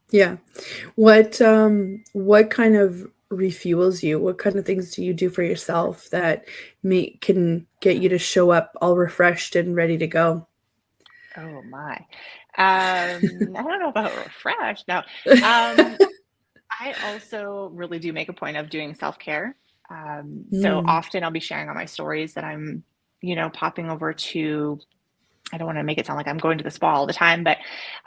Yeah. What kind of refuels you? What kind of things do you do for yourself that can get you to show up all refreshed and ready to go? Oh my. I don't know about refreshed. No. I also really do make a point of doing self-care. So Mm, often I'll be sharing on my stories that I'm, popping over to, I don't want to make it sound like I'm going to the spa all the time, but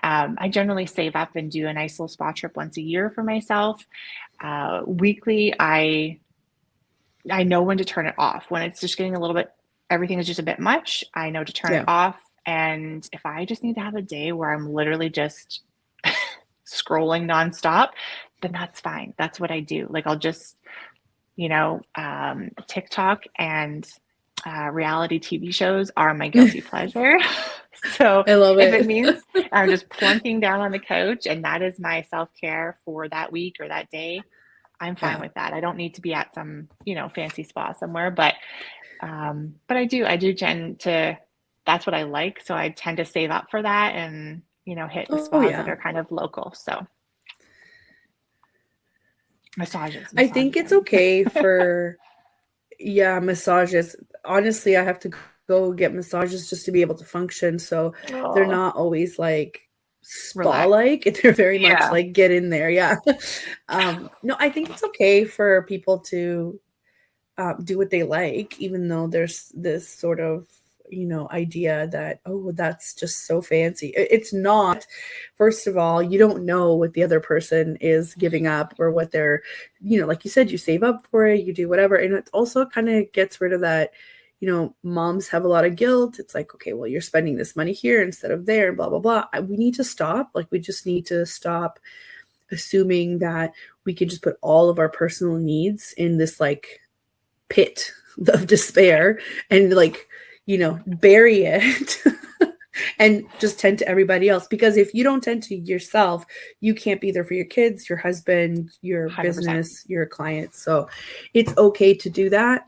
I generally save up and do a nice little spa trip once a year for myself. Weekly, I know when to turn it off. When it's just getting a little bit, everything is just a bit much, I know to turn it yeah. off. And if I just need to have a day where I'm literally just scrolling nonstop, then that's fine. That's what I do. Like, I'll just, TikTok and reality TV shows are my guilty pleasure. So I love if it it. means I'm just plunking down on the couch and that is my self-care for that week or that day, I'm fine Yeah. with that. I don't need to be at some, fancy spa somewhere, but I do tend to, that's what I like. So I tend to save up for that and, hit the Oh spas that yeah. are kind of local. So massages, I think massages. it's okay for, yeah, massages. Honestly, I have to go get massages just to be able to function. So they're Oh, not always like relax. spa-like. They're very much Yeah. like get in there. Yeah. No, I think it's okay for people to do what they like, even though there's this sort of, idea that, oh, that's just so fancy. It's not. First of all, you don't know what the other person is giving up or what they're, like you said, you save up for it, you do whatever. And it also kind of gets rid of that, moms have a lot of guilt. It's like, okay, well, you're spending this money here instead of there, blah, blah, blah. We need to stop. Like, we just need to stop assuming that we can just put all of our personal needs in this like pit of despair and like, bury it and just tend to everybody else. Because if you don't tend to yourself, you can't be there for your kids, your husband, your 100%. business, your clients. So it's okay to do that.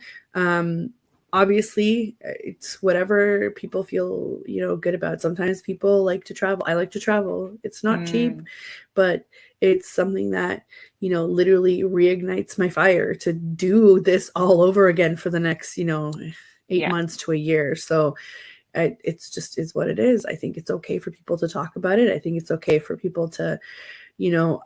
Obviously, it's whatever people feel, good about. Sometimes people like to travel. I like to travel. It's not cheap, but it's something that, literally reignites my fire to do this all over again for the next, 8 Yeah. months to a year. So it's just is what it is. I think it's okay for people to talk about it. I think it's okay for people to,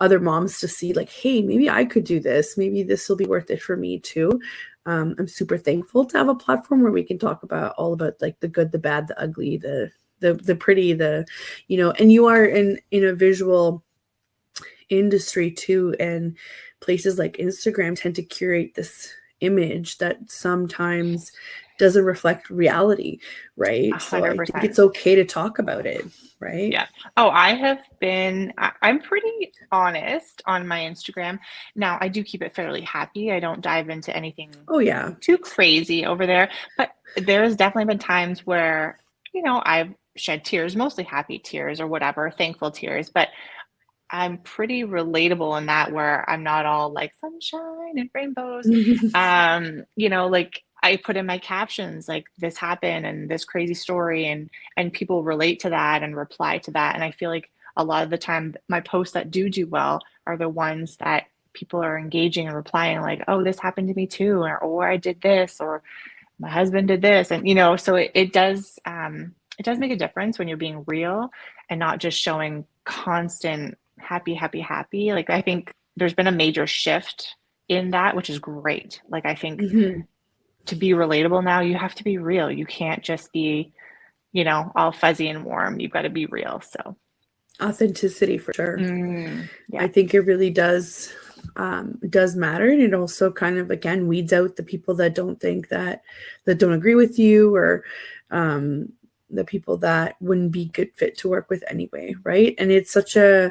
other moms to see like, hey, maybe I could do this. Maybe this will be worth it for me too. I'm super thankful to have a platform where we can talk about all about like the good, the bad, the ugly, the pretty, and you are in a visual industry too, and places like Instagram tend to curate this image that sometimes doesn't reflect reality, right? So I think 100%. it's okay to talk about it, right? Yeah. Oh, I'm pretty honest on my Instagram. Now, I do keep it fairly happy. I don't dive into anything Oh yeah. too crazy over there, but there's definitely been times where, I've shed tears, mostly happy tears or whatever, thankful tears, but I'm pretty relatable in that, where I'm not all like sunshine and rainbows. Like I put in my captions like this happened and this crazy story, and people relate to that and reply to that. And I feel like a lot of the time my posts that do well are the ones that people are engaging and replying like, oh, this happened to me too, or I did this, or my husband did this. And so it does make a difference when you're being real and not just showing constant happy, happy, happy. Like, I think there's been a major shift in that, which is great. Like, I think Mhm. to be relatable now, you have to be real. You can't just be, all fuzzy and warm. You've got to be real. So, Authenticity for sure. yeah. I think it really does matter, and it also kind of again weeds out the people that don't agree with you, or the people that wouldn't be good fit to work with anyway, right? And it's such a,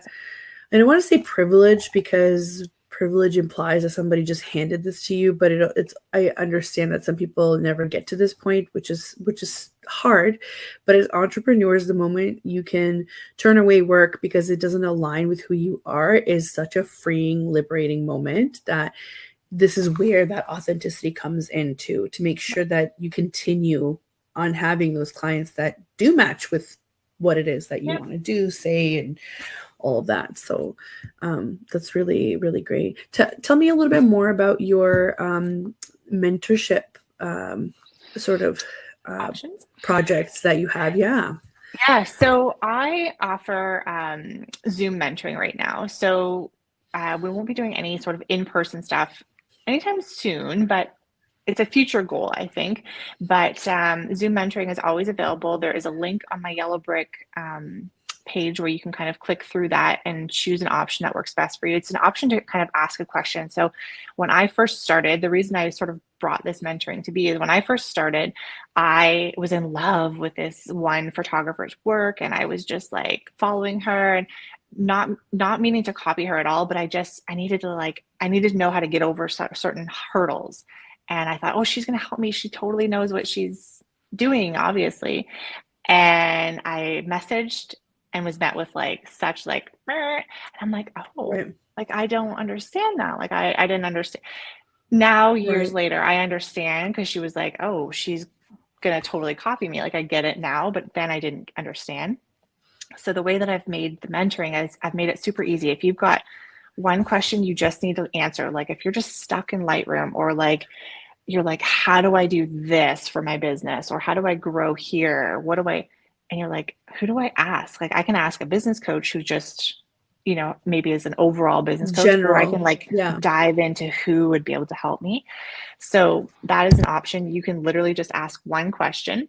I don't want to say privilege, because privilege implies that somebody just handed this to you, but it's I understand that some people never get to this point, which is hard. But as entrepreneurs, the moment you can turn away work because it doesn't align with who you are is such a freeing, liberating moment, that this is where that authenticity comes into, to make sure that you continue on having those clients that do match with what it is that you Yep. want to do, say, and all of that. So that's really, really great. Tell me a little bit more about your mentorship sort of Options. projects that you have. Yeah. Yeah, so I offer Zoom mentoring right now. So we won't be doing any sort of in-person stuff anytime soon, but it's a future goal, I think. But Zoom mentoring is always available. There is a link on my Yellow Brick page where you can kind of click through that and choose an option that works best for you. It's an option to kind of ask a question. So when I first started, the reason I sort of brought this mentoring to be is when I first started, I was in love with this one photographer's work, and I was just like following her and not meaning to copy her at all, but I needed to know how to get over certain hurdles. And I thought, oh, she's going to help me. She totally knows what she's doing, obviously. And I messaged and was met with like such like, "Meh." And I'm like, oh, Right. like I don't understand that. Like I didn't understand. Now, years Right. later, I understand, because she was like, oh, she's gonna totally copy me. Like I get it now, but then I didn't understand. So the way that I've made the mentoring is I've made it super easy. If you've got one question you just need to answer, like if you're just stuck in Lightroom, or like you're like, how do I do this for my business? Or how do I grow here? What do I, and you're like, who do I ask? Like I can ask a business coach who just, maybe is an overall business coach, or I can General. like Yeah. dive into who would be able to help me. So that is an option. You can literally just ask one question.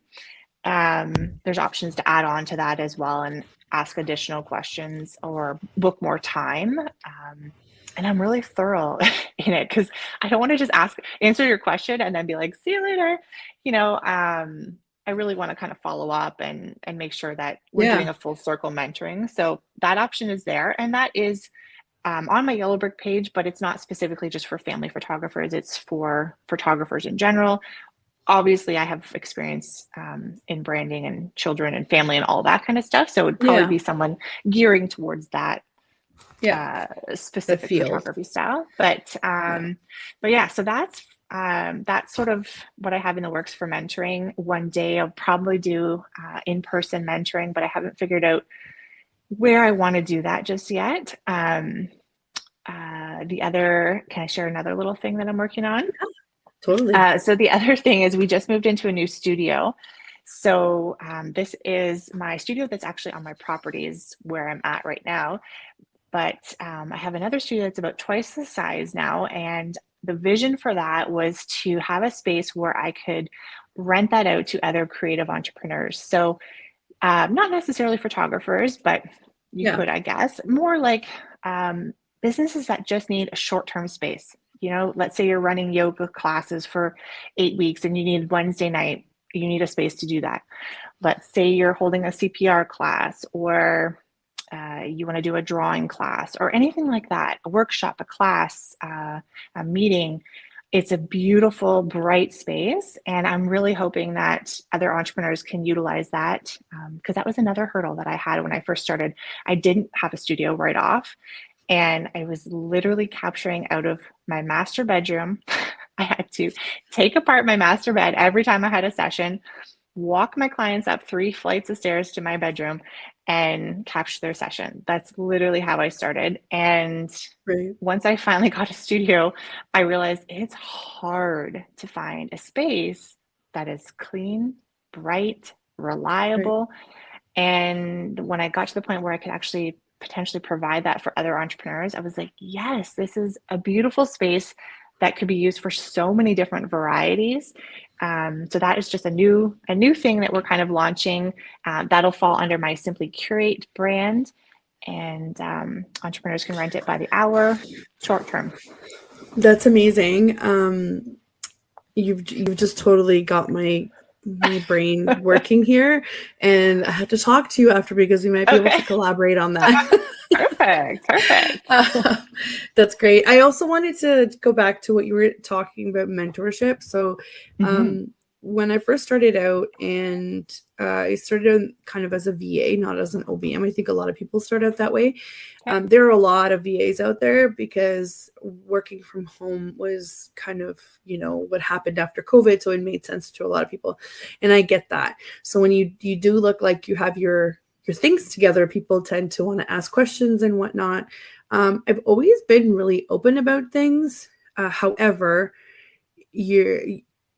There's options to add on to that as well, and ask additional questions or book more time. And I'm really thorough in it, because I don't want to just answer your question and then be like, see you later. I really want to kind of follow up and make sure that we're doing Yeah. a full circle mentoring. So that option is there, and that is on my Yellow Brick page, but it's not specifically just for family photographers. It's for photographers in general. Obviously, I have experience in branding and children and family and all that kind of stuff. So it would probably Yeah. be someone gearing towards that Yeah. The specific field. photography style. But Yeah. yeah, so that's sort of what I have in the works for mentoring. One day I'll probably do in-person mentoring, but I haven't figured out where I want to do that just yet. Can I share another little thing that I'm working on? Totally. So the other thing is we just moved into a new studio. So this is my studio that's actually on my properties where I'm at right now. But I have another studio that's about twice the size now. And the vision for that was to have a space where I could rent that out to other creative entrepreneurs. So not necessarily photographers, but you Yeah. could, I guess, more like businesses that just need a short-term space. let's say you're running yoga classes for 8 weeks and you need Wednesday night, you need a space to do that. Let's say you're holding a CPR class, or you want to do a drawing class or anything like that, a workshop, a class, a meeting. It's a beautiful, bright space. And I'm really hoping that other entrepreneurs can utilize that, because that was another hurdle that I had when I first started. I didn't have a studio right off, and I was literally capturing out of my master bedroom. I had to take apart my master bed every time I had a session, walk my clients up 3 flights of stairs to my bedroom, and capture their session. That's literally how I started. And Right. once I finally got a studio, I realized it's hard to find a space that is clean, bright, Right. reliable. And when I got to the point where I could actually potentially provide that for other entrepreneurs, I was like, yes, this is a beautiful space that could be used for so many different varieties. So that is just a new thing that we're kind of launching. That'll fall under my Simply Curate brand, and entrepreneurs can rent it by the hour, short term. That's amazing. You've just totally got my brain working here, and I have to talk to you after because we might be able to collaborate on that. Perfect. That's great. I also wanted to go back to what you were talking about, mentorship. So when I first started out, and I started out kind of as a VA, not as an OBM. I think a lot of people start out that way. Okay. There are a lot of VAs out there because working from home was kind of, what happened after COVID. So it made sense to a lot of people. And I get that. So when you do look like you have your things together, people tend to want to ask questions and whatnot. I've always been really open about things. However,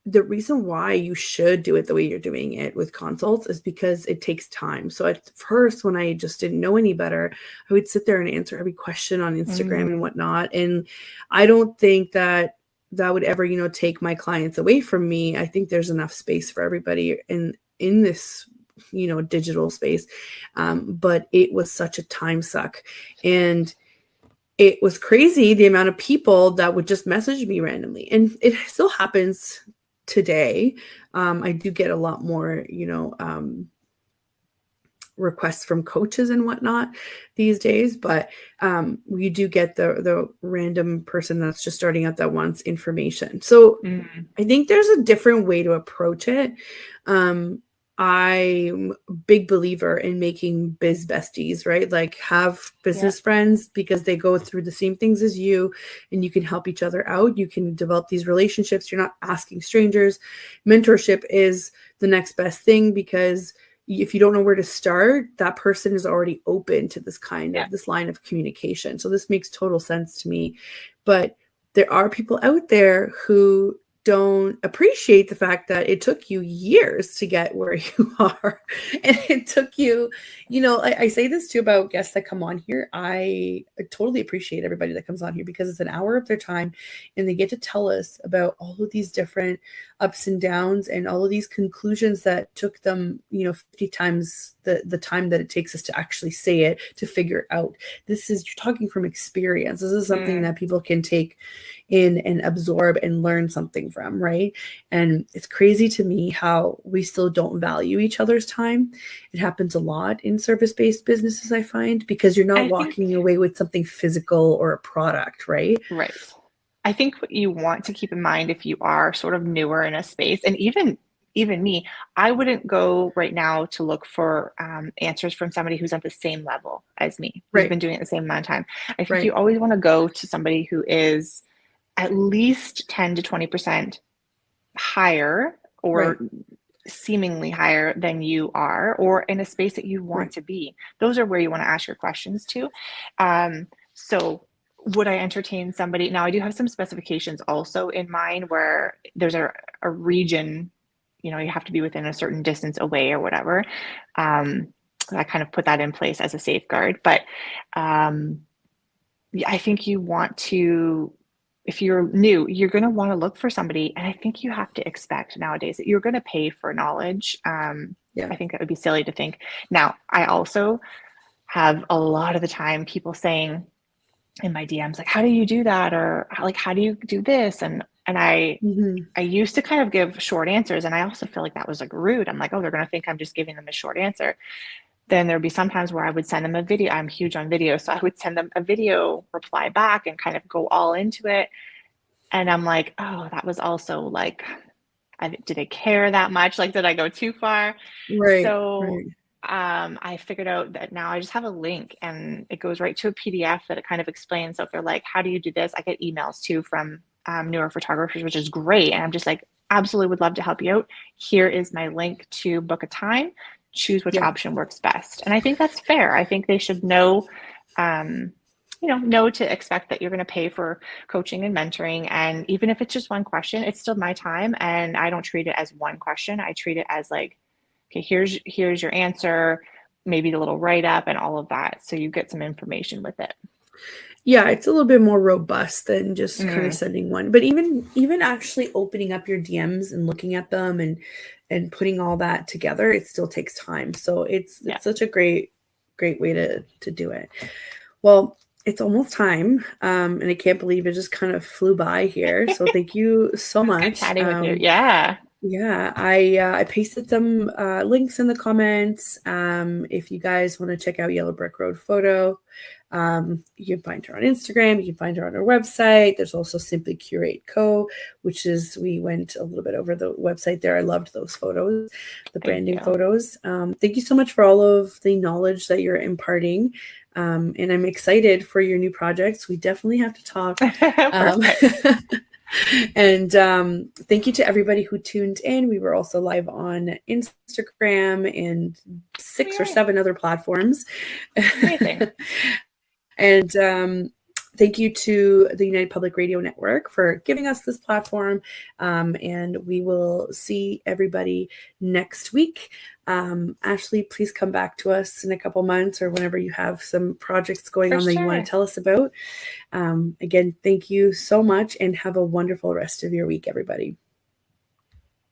the reason why you should do it the way you're doing it with consults is because it takes time. So at first, when I just didn't know any better, I would sit there and answer every question on Instagram and whatnot. And I don't think that would ever, take my clients away from me. I think there's enough space for everybody in this digital space. But it was such a time suck. And it was crazy the amount of people that would just message me randomly. And it still happens today. I do get a lot more, requests from coaches and whatnot these days, but we do get the random person that's just starting out that wants information. So I think there's a different way to approach it. I'm a big believer in making biz besties, right? Like have business friends, because they go through the same things as you and you can help each other out. You can develop these relationships. You're not asking strangers. Mentorship is the next best thing, because if you don't know where to start, that person is already open to this kind of this line of communication. So this makes total sense to me. But there are people out there who don't appreciate the fact that it took you years to get where you are. And it took you, I say this too about guests that come on here. I totally appreciate everybody that comes on here, because it's an hour of their time and they get to tell us about all of these different ups and downs and all of these conclusions that took them, 50 times the time that it takes us to actually say it, to figure out. You're talking from experience. This is something that people can take in and absorb and learn something from, right? And it's crazy to me how we still don't value each other's time. It happens a lot in service-based businesses, I find, because you're not walking away with something physical or a product, right? Right. I think what you want to keep in mind if you are sort of newer in a space, and even me, I wouldn't go right now to look for answers from somebody who's at the same level as me, who's been doing it the same amount of time. I think you always want to go to somebody who is at least 10 to 20% higher, or seemingly higher than you are, or in a space that you want to be. Those are where you want to ask your questions to. So would I entertain somebody? Now I do have some specifications also in mind, where there's a region, you have to be within a certain distance away or whatever. I kind of put that in place as a safeguard, but I think you want to, if you're new, you're going to want to look for somebody. And I think you have to expect nowadays that you're going to pay for knowledge. I think that would be silly to think. Now, I also have a lot of the time people saying, in my DMs, like, how do you do that? Or like, how do you do this? And I used to kind of give short answers, and I also feel like that was like rude. I'm like, oh, they're going to think I'm just giving them a short answer. Then there'd be sometimes where I would send them a video. I'm huge on video. So I would send them a video reply back and kind of go all into it. And I'm like, oh, that was also like, did I care that much? Like, did I go too far? Right. So Right. I figured out that now I just have a link and it goes right to a PDF that it kind of explains. So if they're like, how do you do this? I get emails too from newer photographers, which is great. And I'm just like, absolutely would love to help you out. Here is my link to book a time. Choose which Yeah. option works best. And I think that's fair. I think they should know, know to expect that you're going to pay for coaching and mentoring. And even if it's just one question, it's still my time. And I don't treat it as one question. I treat it as like, okay, here's your answer, maybe the little write-up and all of that. So you get some information with it. Yeah, it's a little bit more robust than just kind of sending one. But even actually opening up your DMs and looking at them and putting all that together, it still takes time. So it's such a great way to do it. Well, it's almost time. And I can't believe it just kind of flew by here. So thank you so much. Chatting with you. Yeah. Yeah, I pasted some links in the comments. If you guys want to check out Yellow Brick Road Photo, you can find her on Instagram. You can find her on her website. There's also Simply Curate Co., which is, we went a little bit over the website there. I loved those photos, the branding photos. Thank you so much for all of the knowledge that you're imparting. And I'm excited for your new projects. We definitely have to talk. And thank you to everybody who tuned in. We were also live on Instagram and 6 or 7 other platforms. Amazing. And thank you to the United Public Radio Network for giving us this platform. And we will see everybody next week. Ashley, please come back to us in a couple months or whenever you have some projects going on that you want to tell us about. Again, thank you so much and have a wonderful rest of your week, everybody.